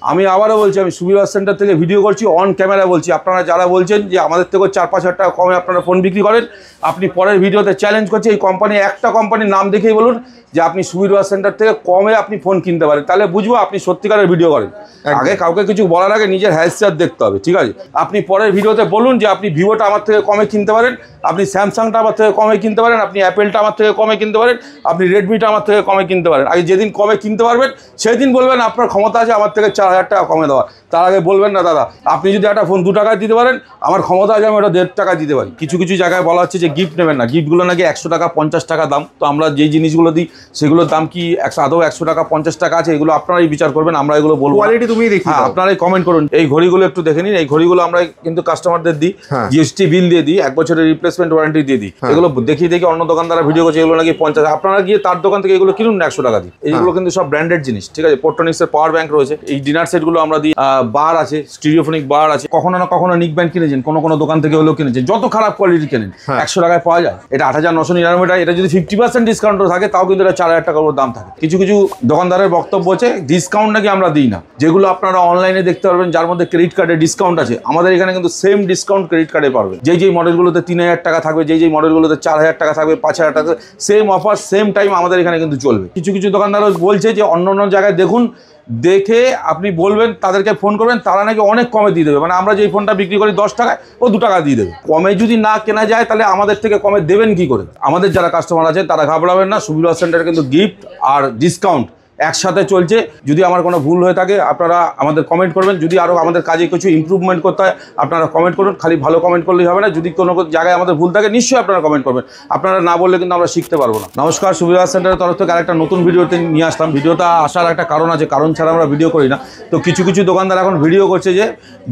আমি আবারও বলছি, আমি সুবিধা সেন্টার থেকে ভিডিও করছি, অন ক্যামেরা বলছি। আপনারা যারা বলছেন যে আমাদের থেকেও 4-5 হাজার টাকা কমে আপনারা ফোন বিক্রি করেন, আপনি পরের ভিডিওতে চ্যালেঞ্জ করছি এই কোম্পানি, একটা কোম্পানির নাম দেখেই বলুন যে আপনি সুবিধা সেন্টার থেকে কমে আপনি ফোন কিনতে পারেন, তাহলে বুঝবো আপনি সত্যিকারের ভিডিও করেন। আগে কাউকে কিছু বলার আগে নিজের হ্যাসিয়ত দেখতে হবে, ঠিক আছে? আপনি পরের ভিডিওতে বলুন যে আপনি ভিভোটা আমার থেকে কমে কিনতে পারেন, আপনি স্যামসাংটা আমার থেকে কমে কিনতে পারেন, আপনি অ্যাপেলটা আমার থেকে কমে কিনতে পারেন, আপনি রেডমিটা আমার থেকে কমে কিনতে পারেন। আগে যেদিন কমে কিনতে পারবেন সেই দিন বলবেন আপনার ক্ষমতা আছে আমার থেকে 4,000 টাকা কমে দেওয়ার। তার আগে বলবেন না দাদা আপনি যদি একটা ফোন 2 টাকায় দিতে পারেন, আমার ক্ষমতা আছে আমি ওটা 1.5 টাকায় দিতে পারি। কিছু কিছু জায়গায় বলা হচ্ছে যে গিফট নেবেন না, গিফটগুলো নাকি 100 টাকা 50 টাকা দাম। তো আমরা যেই জিনিসগুলো দিই সেগুলোর দাম কি আদৌ 100 টাকা 50 টাকা আছে, এগুলো আপনারাই বিচার করবেন, আমরা এগুলো বলবো। কোয়ালিটি তুমি দেখি, হ্যাঁ আপনারাই কমেন্ট করুন। এই ঘড়িগুলো একটু দেখে নিন, এই ঘড়িগুলো আমরা কিন্তু কাস্টমারদের দিই, জিএসটি বিল দিয়ে দিই, 1 বছরের রিপ্লেসমেন্ট ওয়ারেন্টি দিয়ে দিই। এগুলো দেখি অন্য দোকানদারা ভিডিও করছে এগুলো নাকি 50, আপনারা গিয়ে তার দোকান থেকে এগুলো কিনুন 100 টাকা দিই। এইগুলো কিন্তু সব ব্র্যান্ডেড জিনিস, ঠিক আছে? পোর্টনিক্সের পাওয়ার ব্যাংক রয়েছে, এই ডিনার সেটগুলো আমরা দিই, বার আছে, স্টিরিওফোনিক বার আছে। কখনো না কখনো নিক ব্যান্ড কিনেছেন, কোনো দোকান থেকে হলেও কিনেছেন, যত খারাপ কোয়ালিটি কেনেন 100 টাকায় পাওয়া যায়। এটা 8,999 টাকা। এটা যদি 50% ডিসকাউন্টও থাকে তাও কিন্তু এটা 4,000 টাকার দাম থাকে। কিছু কিছু দোকানদারের বক্তব্য হচ্ছে ডিসকাউন্ট নাকি আমরা দিই না, যেগুলো আপনারা অনলাইনে দেখতে পারবেন যার মধ্যে ক্রেডিট কার্ডের ডিসকাউন্ট আছে। আমাদের এখানে কিন্তু সেম ডিসকাউন্ট ক্রেডিট কার্ডে পারবেন। যেই মডেলগুলোতে 3,000 টাকা থাকবে, যেই মডেলগুলোতে 4,000 টাকা থাকবে, 5,000 টাকা, সেম অফার সেম টাইম আমাদের এখানে কিন্তু চলবে। কিছু কিছু দোকানদারও বলছে যে অন্য জায়গায় দেখুন, দেখে আপনি বলবেন, তাদেরকে ফোন করবেন, তারা নাকি অনেক কমে দিয়ে দেবে। মানে আমরা যেই ফোনটা বিক্রি করি 10 টাকায়, ও 2 টাকা দিয়ে দেবে। কমে যদি না কেনা যায় তাহলে আমাদের থেকে কমে দেবেন কি করে? আমাদের যারা কাস্টমার আছে তারা ঘাবড়াবেন না, সুবিধা সেন্টারে কিন্তু গিফট আর ডিসকাউন্ট একসাথে চলছে। যদি আমার কোনো ভুল হয়ে থাকে আপনারা আমাদের কমেন্ট করবেন, যদি আরও আমাদের কাজে কিছু ইমপ্রুভমেন্ট করতে হয় আপনারা কমেন্ট করুন। খালি ভালো কমেন্ট করলেই হবে না, যদি কোনো জায়গায় আমাদের ভুল থাকে নিশ্চয়ই আপনারা কমেন্ট করবেন। আপনারা না বললে কিন্তু আমরা শিখতে পারবো না। নমস্কার, সুবিধা সেন্টারের তরফ থেকে আরেকটা নতুন ভিডিওতে নিয়ে আসলাম। ভিডিওটা আসার একটা কারণ আছে, কারণ ছাড়া আমরা ভিডিও করি না। তো কিছু কিছু দোকানদার এখন ভিডিও করছে যে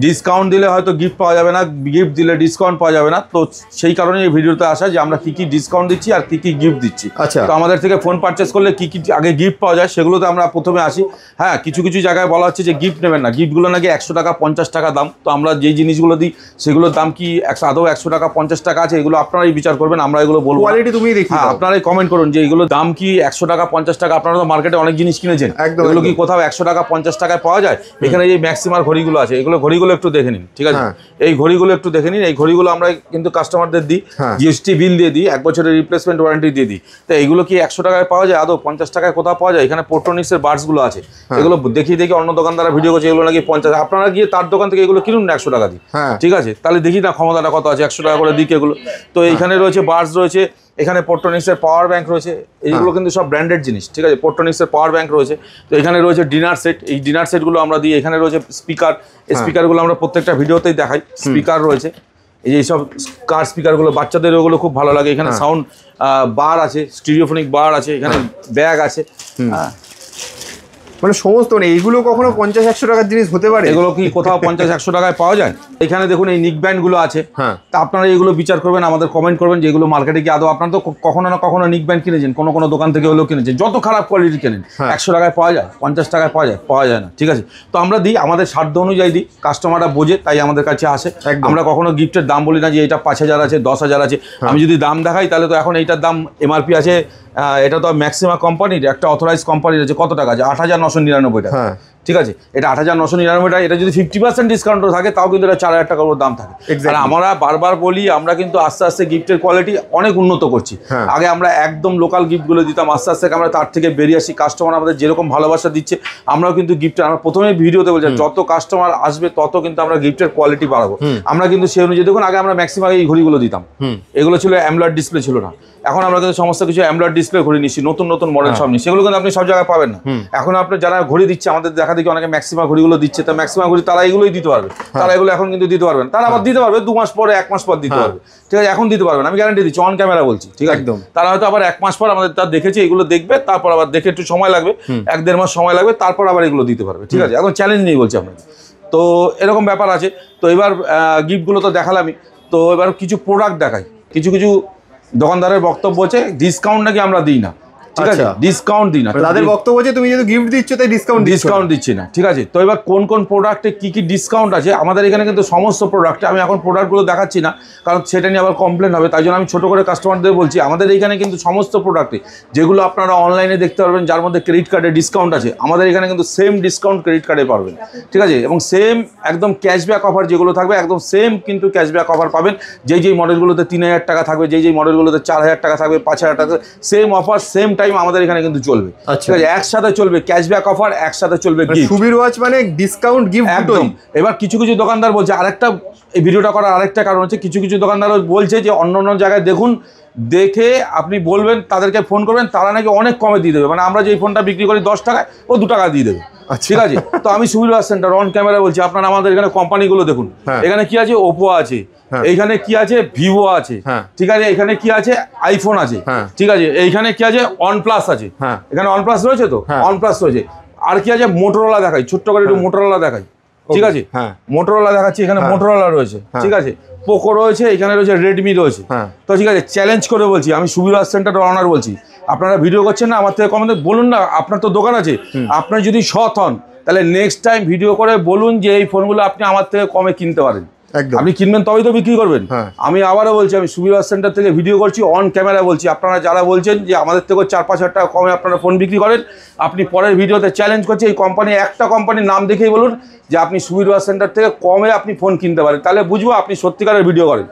ডিসকাউন্ট দিলে হয়তো গিফট পাওয়া যাবে না, গিফট দিলে ডিসকাউন্ট পাওয়া যাবে না। তো সেই কারণে এই ভিডিওতে আসা যে আমরা কী কী ডিসকাউন্ট দিচ্ছি আর কী কী গিফট দিচ্ছি। আচ্ছা, তো আমাদের থেকে ফোন পারচেস করলে কী কী আগে গিফট পাওয়া যায় সেগুলোতে আমরা প্রথমে আসি। হ্যাঁ, কিছু কিছু জায়গায় বলা হচ্ছে যে গিফট নেবেন না, গিফটগুলো নাকি 100 টাকা 50 টাকা দাম। তো আমরা যেই জিনিসগুলো দিই সেগুলোর দাম কি আদৌ 100 টাকা 50 টাকা আছে, এগুলো আপনারাই বিচার করবেন, আমরা এগুলো বলবো। কোয়ালিটি তুমি দেখি, হ্যাঁ আপনারাই কমেন্ট করুন যে এগুলো দাম কি 100 টাকা 50 টাকা। আপনারা তো মার্কেটে অনেক জিনিস কিনেছেন, এগুলো কি কোথাও 100 টাকা 50 টাকায় পাওয়া যায়? এখানে এই ম্যাক্সিমার ঘড়িগুলো আছে, এগুলো ঘড়িগুলো একটু দেখে নিন, ঠিক আছে? এই ঘড়িগুলো একটু দেখে নিন। এই ঘড়িগুলো আমরা কিন্তু কাস্টমারদের দিই, জিএসটি বিল দিয়ে দিই, 1 বছরের রিপ্লেসমেন্ট ওয়ারেন্টি দিয়ে দিই। তো এইগুলো কি 100 টাকায় পাওয়া যায়? আদৌ 50 টাকায় কোথাও পাওয়া যায়? এখানে পোর্টনিক্সের বার্ডসগুলো আছে, এগুলো দেখি অন্য দোকানদারা ভিডিও করছে এগুলো নাকি 50, আপনারা গিয়ে তার দোকান থেকে এগুলো কিনুন 100 টাকা দিই, ঠিক আছে? তাহলে দেখি না ক্ষমতাটা কত আছে, 100 টাকা করে দিক এগুলো। তো এইখানে রয়েছে বার্ডস রয়েছে, এখানে পোর্টনিক্সের পাওয়ার ব্যাংক রয়েছে, এইগুলো কিন্তু সব ব্র্যান্ডেড জিনিস, ঠিক আছে? পোর্টনিক্সের পাওয়ার ব্যাংক রয়েছে। তো এখানে রয়েছে ডিনার সেট, এই ডিনার সেটগুলো আমরা দিই। এখানে রয়েছে স্পিকার, এই স্পিকারগুলো আমরা প্রত্যেকটা ভিডিওতেই দেখাই। স্পিকার রয়েছে, এই যে সব কার স্পিকারগুলো বাচ্চাদের, ওগুলো খুব ভালো লাগে। এখানে সাউন্ড বার আছে, স্টিরিওফোনিক বার আছে, এখানে ব্যাগ আছে, মানে সমস্ত নেই। এইগুলো কখনো 50-100 টাকার জিনিস হতে পারে? এগুলো কি কোথাও 50-100 টাকায় পাওয়া যায়? এখানে দেখুন এই নিক ব্যান্ডগুলো আছে, তা আপনারা এগুলো বিচার করবেন, আমাদের কমেন্ট করবেন যে এগুলো মার্কেটে কি আদৌ। আপনারা তো কখনো না কখনো নিক ব্যান্ড কিনেছেন, কোনো দোকান থেকে হলেও কিনেছেন, যত খারাপ কোয়ালিটি কেনেন 100 টাকায় পাওয়া যায়, 50 টাকায় পাওয়া যায় না, ঠিক আছে? তো আমরা দিই, আমাদের সাধ্য অনুযায়ী দিই, কাস্টমাররা বোঝে তাই আমাদের কাছে আসে। আমরা কখনো গিফটের দাম বলি না যে এটা 5,000 আছে, 10,000 আছে। আমি যদি দাম দেখাই তাহলে তো এখন এইটার দাম এমআরপি আছে, এটা তো ম্যাক্সিমাম কোম্পানির, একটা অথরাইজ কোম্পানির আছে, কত টাকা আছে? 8,999 টাকা, ঠিক আছে? এটা 8,999 টাকা। এটা যদি 50% ডিসকাউন্টও থাকে তাও কিন্তু এটা 4,000 টাকার দাম থাকে। আর আমরা বারবার বলি আমরা কিন্তু আস্তে আস্তে গিফটের কোয়ালিটি অনেক উন্নত করছি। আগে আমরা একদম লোকাল গিফটগুলো দিতাম, আস্তে আস্তে আমরা তার থেকে বেরিয়ে আসি। কাস্টমার আমাদের যেরকম ভালোবাসা দিচ্ছে আমরাও কিন্তু গিফটের, আমরা প্রথমে ভিডিওতে বলছি যত কাস্টমার আসবে তত কিন্তু আমরা গিফটের কোয়ালিটি বাড়াবো। আমরা কিন্তু সেই অনুযায়ী দেখুন, আগে আমরা ম্যাক্সিমাম এই ঘড়িগুলো দিতাম, এগুলো ছিল অ্যামোলেড ডিসপ্লে ছিল না। এখন আমরা কিন্তু সমস্ত কিছু অ্যামোলেড ডিসপ্লে ঘড়ি নিচ্ছি, নতুন মডেল সব নিচ্ছি। সেগুলো কিন্তু আপনি সব জায়গায় পাবেন না। এখন আপনার যারা ঘড়ি দিচ্ছে, আমাদের দেখা দেখি অনেকে ম্যাক্সিমাম ঘড়িগুলো দিচ্ছে, তো ম্যাক্সিমাম ঘড়ি তারা এগুলোই দিতে পারবে। তারা এগুলো এখন কিন্তু দিতে পারবেন, তারা আবার দিতে পারবে 2 মাস পরে, 1 মাস পর দিতে পারবে, ঠিক আছে? এখন দিতে পারবেন, আমি গ্যারান্টি দিচ্ছি, অন ক্যামেরা বলছি, ঠিক আছে? একদম। তারা হয়তো আবার 1 মাস পর আমাদের তার দেখেছে এগুলো দেখবে, তারপর আবার দেখে একটু সময় লাগবে, 1-1.5 মাস সময় লাগবে, তারপর আবার এগুলো দিতে পারবে, ঠিক আছে? এখন চ্যালেঞ্জ নেই বলছি আপনাকে। তো এরকম ব্যাপার আছে। তো এবার গিফটগুলো তো দেখালামই, তো এবার কিছু প্রোডাক্ট দেখাই। কিছু কিছু দোকানদারের বক্তব্য হচ্ছে ডিসকাউন্ট নাকি আমরা দিই না, ঠিক আছে, ডিসকাউন্ট দিই না। তাদের বক্তব্য যে তুমি যেহেতু গিফট দিচ্ছ তাই ডিসকাউন্ট দিচ্ছি না, ঠিক আছে। তো এবার কোন কোন প্রোডাক্টে কি কি ডিসকাউন্ট আছে আমাদের এখানে, কিন্তু সমস্ত প্রোডাক্টে আমি এখন প্রোডাক্টগুলো দেখাচ্ছি না, কারণ সেটা নিয়ে আবার কমপ্লেন হবে, তাই জন্য আমি ছোটো করে কাস্টমারদের বলছি আমাদের এইখানে কিন্তু সমস্ত প্রোডাক্টে যেগুলো আপনারা অনলাইনে দেখতে পারবেন যার মধ্যে ক্রেডিট কার্ডের ডিসকাউন্ট আছে, আমাদের এখানে কিন্তু সেম ডিসকাউন্ট ক্রেডিট কার্ডে পাবেন, ঠিক আছে। এবং সেম একদম ক্যাশব্যাক অফার যেগুলো থাকবে একদম সেম কিন্তু ক্যাশব্যাক অফার পাবেন। যেই মডেলগুলোতে 3000 টাকা থাকবে, যেই মডেলগুলোতে 4000 টাকা থাকবে, 5000 টাকা, সেম অফার সেম টাইম আমাদের এখানে কিন্তু চলবে, ঠিক আছে। একসাথে চলবে ক্যাশব্যাক অফার, একসাথে চলবে গিফট। সুবীর ওয়াচ মানে ডিসকাউন্ট গিফট একদম। এবার কিছু কিছু দোকানদার বলছে, আরেকটা এই ভিডিওটা করার আরেকটা কারণ হচ্ছে, কিছু কিছু দোকানদার বলছে যে অন্য অন্য জায়গায় দেখুন, দেখে আপনি বলবেন, তাদেরকে ফোন করবেন, তারা নাকি অনেক কমে দিয়ে দেবে, মানে আমরা যেই ফোনটা বিক্রি করি 10 টাকায় ও 2 টাকা দিয়ে দেবে, ঠিক আছে। তো আমি Subir watch centre on camera বলছি, আপনারা আমাদের এখানে কোম্পানিগুলো দেখুন, এখানে কি আছে, ওপো আছে, এইখানে কি আছে, ভিভো আছে, ঠিক আছে, এখানে কি আছে, আইফোন আছে, ঠিক আছে, এইখানে কি আছে, OnePlus আছে, এখানে OnePlus রয়েছে, তো OnePlus রয়েছে, আর কি আছে, মোটরোলা দেখাই, ছোট্ট করে একটু মোটরোলা দেখাই, ঠিক আছে, মোটরোলা দেখাচ্ছি, এখানে মোটরোলা রয়েছে, ঠিক আছে, পোকো রয়েছে, এখানে রয়েছে রেডমি রয়েছে। তো ঠিক আছে, চ্যালেঞ্জ করে বলছি, আমি সুবীর ওয়াচ সেন্টার অনার বলছি, আপনারা ভিডিও করছেন না, আমার থেকে কমেন্ট বলুন না, আপনার তো দোকান আছে, আপনার যদি সৎ হন তাহলে নেক্সট টাইম ভিডিও করে বলুন যে এই ফোনগুলো আপনি আমার থেকে কমে কিনতে পারেন, আপনি কিনবেন তবেই তো বিক্রি করবেন। আমি আবারও বলছি, আমি সুবীর ওয়াচ সেন্টার থেকে ভিডিও করছি, অন ক্যামেরা বলছি, আপনারা যারা বলছেন যে আমাদের থেকে 4-5 হাজার টাকা কমে আপনারা ফোন বিক্রি করেন, আপনি পরের ভিডিওতে চ্যালেঞ্জ করছি, এই কোম্পানি একটা কোম্পানির নাম দেখেই বলুন যে আপনি সুবীর ওয়াচ সেন্টার থেকে কমে আপনি ফোন কিনতে পারেন, তাহলে বুঝবো আপনি সত্যিকারের ভিডিও করেন।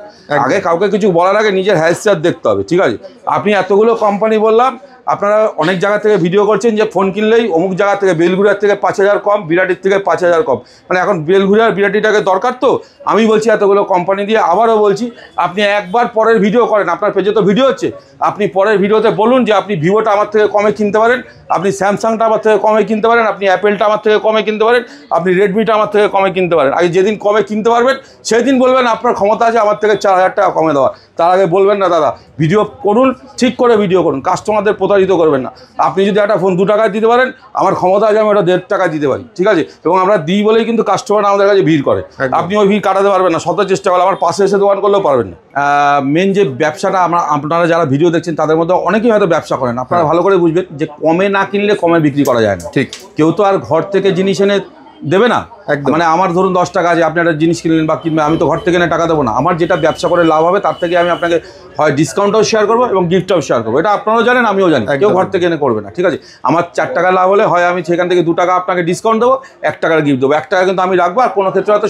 আগে কাউকে কিছু বলার আগে নিজের হ্যাশট্যাগ দেখতে হবে, ঠিক আছে। আপনি এতগুলো কোম্পানি বললাম, আপনারা অনেক জায়গা থেকে ভিডিও করছেন যে ফোন কিনলেই অমুক জায়গা থেকে, বেলঘুরিয়ার থেকে 5000 কম, বিরাটির থেকে 5000 কম, মানে এখন বেলঘুরিয়ার বিরাটিটাকে দরকার, তো আমি বলছি এতগুলো কোম্পানি দিয়ে আবারও বলছি, আপনি একবার পরের ভিডিও করেন, আপনার পেজে তো ভিডিও হচ্ছে, আপনি পরের ভিডিওতে বলুন যে আপনি ভিভোটা আমার থেকে কমে কিনতে পারেন, আপনি স্যামসাংটা আমার থেকে কমে কিনতে পারেন, আপনি অ্যাপেলটা আমার থেকে কমে কিনতে পারেন, আপনি রেডমিটা আমার থেকে কমে কিনতে পারেন। আগে যেদিন কমে কিনতে পারবেন সেই দিন বলবেন আপনার ক্ষমতা আছে আমার থেকে 4000 টাকা কমে দেওয়ার, তার আগে বলবেন না দাদা ভিডিও করুন, ঠিক করে ভিডিও করুন, কাস্টমারদের প্রতারিত করবেন না। আপনি যদি একটা ফোন 2 টাকায় দিতে পারেন, আমার ক্ষমতা আছে আমি ওটা 1.5 টাকায় দিতে পারি, ঠিক আছে, এবং আমরা দিই বলেই কিন্তু কাস্টমার আমাদের কাছে ভিড় করে, আপনি ওই ভিড় কাটাতে পারবেন না, শত চেষ্টা করলে আমার পাশে এসে দোকান করলেও পারবেন না। মেন যে ব্যবসাটা, আপনারা যারা ভিডিও দেখছেন তাদের মধ্যে অনেকেই হয়তো ব্যবসা করেন, আপনারা ভালো করে বুঝবেন যে কমে না কিনলে কমে বিক্রি করা যায় না, ঠিক। কেউ তো আর ঘর থেকে জিনিস এনে দেবে না, মানে আমার ধরুন 10 টাকা আছে, আপনি একটা জিনিস কিনলেন বা কিনবেন, আমি তো ঘর থেকে এনে টাকা দেবো না, আমার যেটা ব্যবসা করে লাভ হবে তার থেকে আমি আপনাকে হয় ডিসকাউন্টও শেয়ার করবো এবং গিফটটাও শেয়ার করবো, এটা আপনারাও জানেন আমিও জানি, কেউ ঘর থেকে এনে করবে না, ঠিক আছে। আমার 4 টাকা লাভ হলে হয় আমি সেখান থেকে 2 টাকা আপনাকে ডিসকাউন্ট দেবো, 1 টাকার গিফট দেবো, 1 টাকা কিন্তু আমি রাখবো, আর কোনো ক্ষেত্রে হয়তো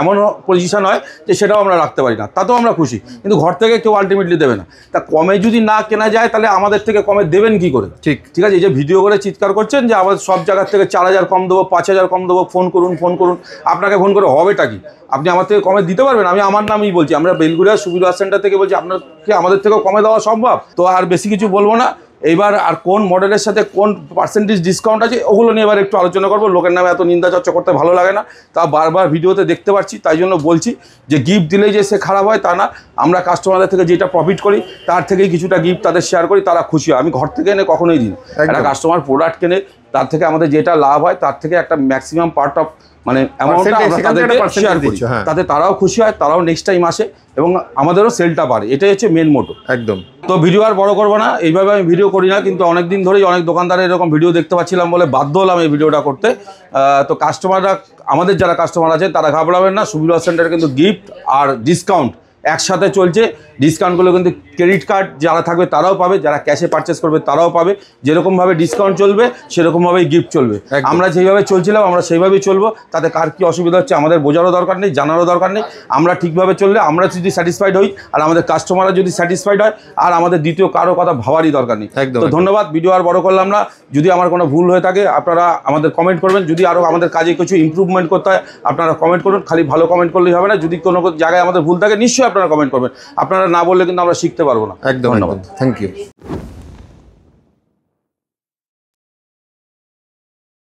এমন পজিশন হয় যে সেটাও আমরা রাখতে পারি না, তাতেও আমরা খুশি, কিন্তু ঘর থেকে কেউ আলটিমেটলি দেবে না। তা কমে যদি না কেনা যায় তাহলে আমাদের থেকে কমে দেবেন কি করে, ঠিক ঠিক আছে। এই যে ভিডিও করে চিৎকার করছেন যে আমাদের সব জায়গার থেকে 4000 কম দেবো, 5000 কম দেবো, ফোন করুন ফোন করুন, আপনাকে ফোন করে হবেটা কি, আপনি আমার থেকে কমে দিতে পারবেন? আমি আমার নামই বলছি, আমরা বেলঘুরিয়া সুবীর ওয়াচ সেন্টার থেকে বলছি, আপনাকে আমাদের থেকেও কমে দেওয়া সম্ভব। তো আর বেশি কিছু বলবো না, এইবার আর কোন মডেলের সাথে কোন পার্সেন্টেজ ডিসকাউন্ট আছে ওগুলো নিয়ে এবার একটু আলোচনা করবো। লোকের নামে এত নিন্দা চর্চা করতে ভালো লাগে না, তা বারবার ভিডিওতে দেখতে পাচ্ছি, তাই জন্য বলছি যে গিফট দিলেই যে সে খারাপ হয় তা না, আমরা কাস্টমারদের থেকে যেটা প্রফিট করি তার থেকেই কিছুটা গিফট তাদের শেয়ার করি, তারা খুশি হয়। আমি ঘর থেকে এনে কখনোই দিই না, একটা কাস্টমার প্রোডাক্ট কেনে তার থেকে আমাদের যেটা লাভ হয় তার থেকে একটা ম্যাক্সিমাম পার্ট অফ মানে অ্যামাউন্টটা আমরা তাদেরকে শেয়ার করি, তাতে তারাও খুশি হয়, তারাও নেক্সট টাইম আসে এবং আমাদেরও সেলটা বাড়ে, এটাই হচ্ছে মেন মোটো। একদম। তো ভিডিও আর বড় করবো না, এইভাবে আমি ভিডিও করি না, কিন্তু অনেক দিন ধরেই অনেক দোকানদারের এরকম ভিডিও দেখতে পাচ্ছিলাম বলে বাধ্য হলাম এই ভিডিওটা করতে। তো কাস্টমাররা, আমাদের যারা কাস্টমার আছে তারা ঘাবড়াবেন না, সুবীর ওয়াচ সেন্টারে কিন্তু গিফট আর ডিসকাউন্ট একসাথে চলছে। ডিসকাউন্টগুলো কিন্তু ক্রেডিট কার্ড যারা থাকবে তারাও পাবে, যারা ক্যাশে পারচেস করবে তারাও পাবে। যেরকমভাবে ডিসকাউন্ট চলবে সেরকমভাবেই গিফট চলবে। আমরা যেইভাবে চলছিলাম আমরা সেইভাবেই চলবো, তাতে কার কী অসুবিধা হচ্ছে আমাদের বোঝারও দরকার নেই, জানারও দরকার নেই। আমরা ঠিকভাবে চললে আমরা যদি স্যাটিসফাইড হই আর আমাদের কাস্টমাররা যদি স্যাটিসফাইড হয়, আর আমাদের দ্বিতীয় কারো কথা ভাবারই দরকার নেই। তো ধন্যবাদ, ভিডিও আর বড় করলাম না। যদি আমার কোনো ভুল হয়ে থাকে আপনারা আমাদের কমেন্ট করবেন, যদি আরও আমাদের কাজে কিছু ইমপ্রুভমেন্ট করতে হয় আপনারা কমেন্ট করুন। খালি ভালো কমেন্ট করলেই হবে না, যদি কোনো জায়গায় আমাদের ভুল থাকে নিশ্চয়ই আপনারা কমেন্ট করবেন। আপনারা না বললে কিন্তু আমরা শিখতে পারবো না। একদম, ধন্যবাদ, থ্যাংক ইউ।